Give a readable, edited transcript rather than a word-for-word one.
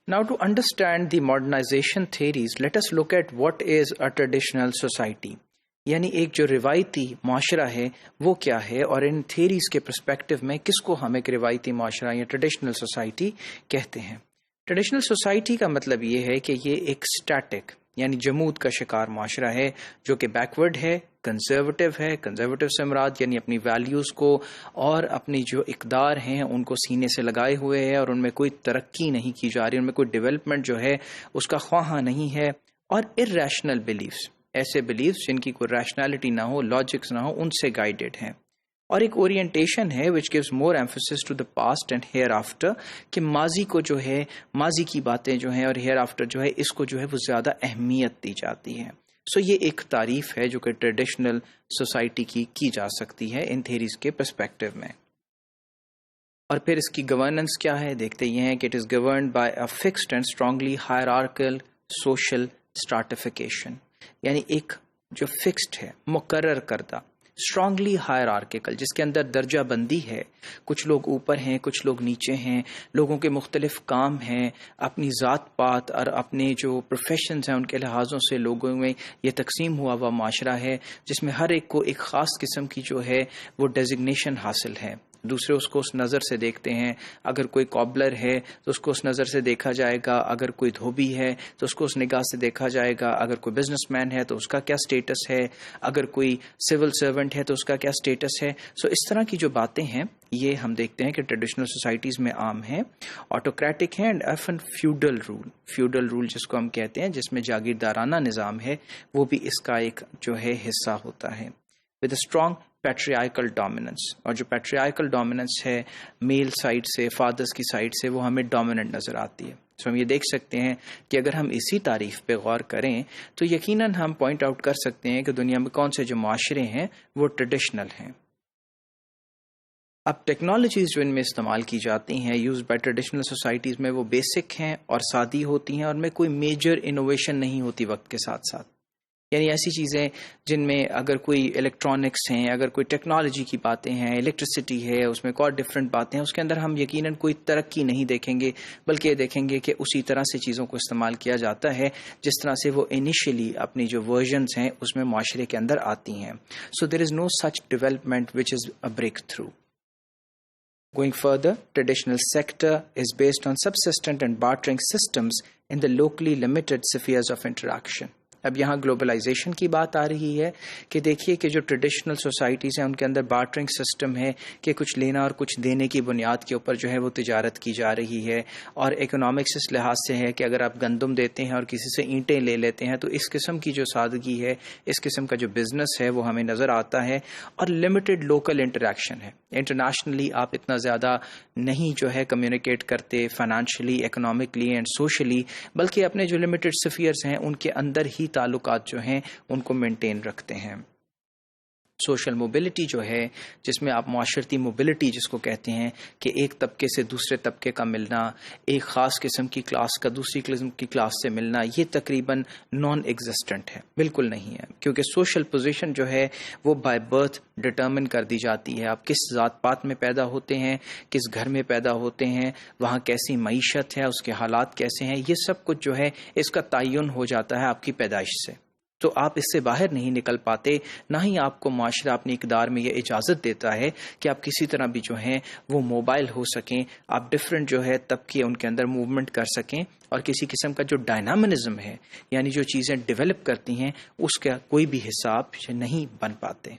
Now, to understand the modernization theories, let us look at what is a traditional society. یعنی ایک جو روایتی معاشرہ ہے وہ کیا ہے، اور ان تھیریز کے پرسپیکٹو میں کس کو ہم ایک روایتی معاشرہ یا ٹریڈیشنل سوسائٹی کہتے ہیں۔ ٹریڈیشنل سوسائٹی کا مطلب یہ ہے کہ یہ ایک اسٹیٹک یعنی جمود کا شکار معاشرہ ہے جو کہ بیکورڈ ہے، کنزرویٹو ہے۔ کنزرویٹو سے مراد یعنی اپنی ویلیوز کو اور اپنی جو اقدار ہیں ان کو سینے سے لگائے ہوئے ہے، اور ان میں کوئی ترقی نہیں کی جا رہی، ان میں کوئی ڈیولپمنٹ جو ہے اس کا خواہاں نہیں ہے، اور irrational beliefs، ایسے بلیفس جن کی کوئی ریشنالٹی نہ ہو، لاجکس نہ ہو، ان سے گائیڈڈ ہیں۔ اور ایک اورینٹیشن ہے which gives more emphasis to the past and hereafter، کہ ماضی کو جو ہے، ماضی کی باتیں جو ہیں اور ہیئر آفٹر جو ہے اس کو جو ہے وہ زیادہ اہمیت دی جاتی ہے۔ سو یہ ایک تعریف ہے جو کہ ٹریڈیشنل سوسائٹی کی جا سکتی ہے ان تھیریز کے پرسپیکٹو میں۔ اور پھر اس کی گورننس کیا ہے، دیکھتے یہ ہیں کہ it is governed by a fixed and strongly hierarchical social stratification, یعنی ایک جو فکسڈ ہے، مقرر کردہ، اسٹرانگلی ہائرارکیکل، جس کے اندر درجہ بندی ہے، کچھ لوگ اوپر ہیں، کچھ لوگ نیچے ہیں، لوگوں کے مختلف کام ہیں، اپنی ذات پات اور اپنے جو پروفیشنز ہیں ان کے لحاظوں سے لوگوں میں یہ تقسیم ہوا ہوا معاشرہ ہے، جس میں ہر ایک کو ایک خاص قسم کی جو ہے وہ ڈیزگنیشن حاصل ہے۔ دوسرے اس کو اس نظر سے دیکھتے ہیں، اگر کوئی کابلر ہے تو اس کو اس نظر سے دیکھا جائے گا، اگر کوئی دھوبی ہے تو اس کو اس نگاہ سے دیکھا جائے گا، اگر کوئی بزنس مین ہے تو اس کا کیا سٹیٹس ہے، اگر کوئی سول سرونٹ ہے تو اس کا کیا سٹیٹس ہے۔ سو اس طرح کی جو باتیں ہیں یہ ہم دیکھتے ہیں کہ ٹریڈیشنل سوسائٹیز میں عام ہیں، آٹوکریٹک ہیں، اینڈ آفن فیوڈل رول جس کو ہم کہتے ہیں، جس میں جاگیردارانہ نظام ہے، وہ بھی اس کا ایک جو ہے حصہ ہوتا ہے، with a strong پیٹریائیکل ڈومیننس۔ اور جو پیٹریائیکل ڈومیننس ہے میل سائڈ سے، فادرز کی سائڈ سے، وہ ہمیں ڈومیننٹ نظر آتی ہے۔ سو ہم یہ دیکھ سکتے ہیں کہ اگر ہم اسی تعریف پہ غور کریں تو یقیناً ہم پوائنٹ آؤٹ کر سکتے ہیں کہ دنیا میں کون سے جو معاشرے ہیں وہ ٹریڈیشنل ہیں۔ اب ٹیکنالوجیز جو ان میں استعمال کی جاتی ہیں یوز بائی ٹریڈیشنل سوسائٹیز میں، وہ بیسک ہیں اور سادی ہوتی ہیں، اور میں کوئی میجر انوویشن نہیں ہوتی وقت کے ساتھ ساتھ۔ یعنی ایسی چیزیں جن میں اگر کوئی الیکٹرانکس ہیں، اگر کوئی ٹیکنالوجی کی باتیں ہیں، الیکٹریسٹی ہے، اس میں اور ڈفرینٹ باتیں ہیں، اس کے اندر ہم یقیناً کوئی ترقی نہیں دیکھیں گے، بلکہ یہ دیکھیں گے کہ اسی طرح سے چیزوں کو استعمال کیا جاتا ہے جس طرح سے وہ انیشلی اپنی جو ورژنز ہیں اس میں معاشرے کے اندر آتی ہیں۔ So there is no such development which is a breakthrough. Going further, traditional sector is based on subsistent and bartering systems in the locally limited spheres of interaction. اب یہاں گلوبلائزیشن کی بات آ رہی ہے کہ دیکھیے کہ جو ٹریڈیشنل سوسائٹیز ہیں ان کے اندر بارٹرنگ سسٹم ہے کہ کچھ لینا اور کچھ دینے کی بنیاد کے اوپر جو ہے وہ تجارت کی جا رہی ہے، اور اکنامکس اس لحاظ سے ہے کہ اگر آپ گندم دیتے ہیں اور کسی سے اینٹیں لے لیتے ہیں تو اس قسم کی جو سادگی ہے، اس قسم کا جو بزنس ہے وہ ہمیں نظر آتا ہے، اور لمیٹڈ لوکل انٹریکشن ہے۔ انٹرنیشنلی آپ اتنا زیادہ نہیں جو ہے کمیونیکیٹ کرتے فائنانشلی، اکنامکلی اینڈ سوشلی، بلکہ اپنے جو لمیٹڈ سفیئرز ہیں ان کے اندر ہی تعلقات جو ہیں ان کو مینٹین رکھتے ہیں۔ سوشل موبلٹی جو ہے، جس میں آپ معاشرتی موبلٹی جس کو کہتے ہیں کہ ایک طبقے سے دوسرے طبقے کا ملنا، ایک خاص قسم کی کلاس کا دوسری قسم کی کلاس سے ملنا، یہ تقریباً نان ایگزسٹنٹ ہے، بالکل نہیں ہے، کیونکہ سوشل پوزیشن جو ہے وہ بائی برتھ ڈٹرمن کر دی جاتی ہے۔ آپ کس ذات پات میں پیدا ہوتے ہیں، کس گھر میں پیدا ہوتے ہیں، وہاں کیسی معیشت ہے، اس کے حالات کیسے ہیں، یہ سب کچھ جو ہے اس کا تعین ہو جاتا ہے آپ کی پیدائش سے۔ تو آپ اس سے باہر نہیں نکل پاتے، نہ ہی آپ کو معاشرہ اپنی اقدار میں یہ اجازت دیتا ہے کہ آپ کسی طرح بھی جو ہیں وہ موبائل ہو سکیں، آپ ڈفرینٹ جو ہے طبقے ان کے اندر موومنٹ کر سکیں، اور کسی قسم کا جو ڈائنامزم ہے یعنی جو چیزیں ڈیولپ کرتی ہیں اس کا کوئی بھی حساب نہیں بن پاتے۔